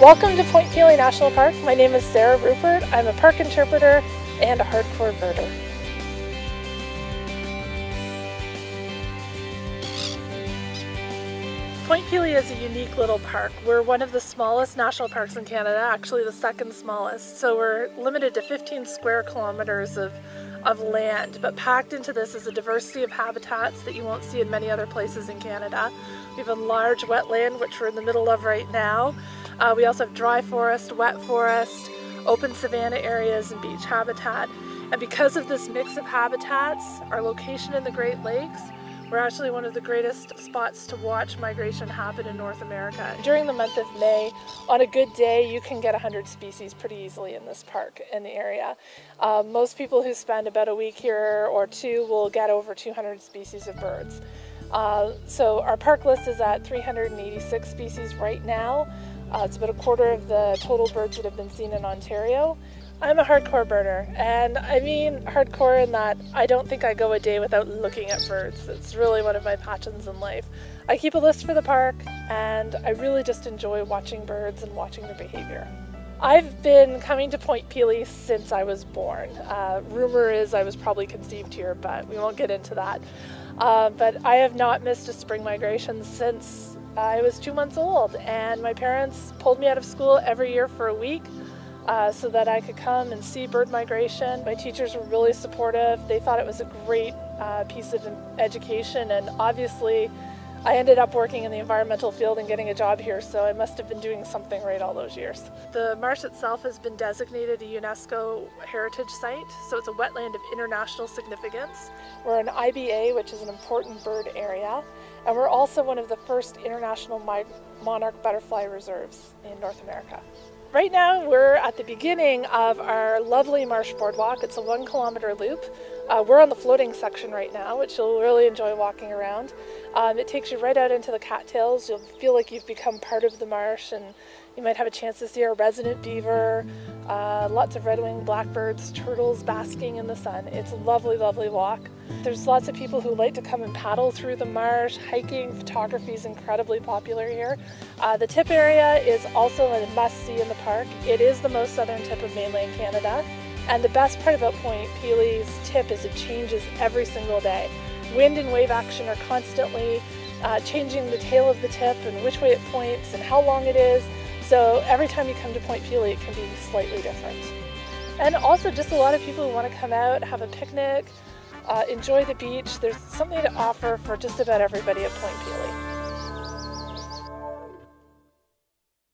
Welcome to Point Pelee National Park. My name is Sarah Rupert. I'm a park interpreter and a hardcore birder. Point Pelee is a unique little park. We're one of the smallest national parks in Canada, actually the second smallest. So we're limited to 15 square kilometers of land, but packed into this is a diversity of habitats that you won't see in many other places in Canada. We have a large wetland, which we're in the middle of right now. We also have dry forest, wet forest, open savanna areas, and beach habitat. And because of this mix of habitats, our location in the Great Lakes, we're actually one of the greatest spots to watch migration happen in North America. During the month of May, on a good day, you can get 100 species pretty easily in this park, in the area. Most people who spend about a week here or two will get over 200 species of birds. So our park list is at 386 species right now. It's about a quarter of the total birds that have been seen in Ontario. I'm a hardcore birder, and I mean hardcore in that I don't think I go a day without looking at birds. It's really one of my passions in life. I keep a list for the park, and I really just enjoy watching birds and watching their behavior. I've been coming to Point Pelee since I was born. Rumor is I was probably conceived here, but we won't get into that. But I have not missed a spring migration since I was 2 months old, and my parents pulled me out of school every year for a week so that I could come and see bird migration. My teachers were really supportive. They thought it was a great piece of education, and obviously I ended up working in the environmental field and getting a job here, so I must have been doing something right all those years. The marsh itself has been designated a UNESCO heritage site, so it's a wetland of international significance. We're an IBA, which is an important bird area, and we're also one of the first international monarch butterfly reserves in North America. Right now we're at the beginning of our lovely marsh boardwalk. It's a 1 kilometer loop. We're on the floating section right now, which you'll really enjoy walking around. It takes you right out into the cattails. You'll feel like you've become part of the marsh, and you might have a chance to see our resident beaver, lots of red-winged blackbirds, turtles basking in the sun. It's a lovely, lovely walk. There's lots of people who like to come and paddle through the marsh. Hiking, photography is incredibly popular here. The tip area is also a must-see in the park. It is the most southern tip of mainland Canada. And the best part about Point Pelee's tip is it changes every single day. Wind and wave action are constantly changing the tail of the tip and which way it points and how long it is. So every time you come to Point Pelee, it can be slightly different. And also just a lot of people who want to come out, have a picnic, enjoy the beach. There's something to offer for just about everybody at Point Pelee.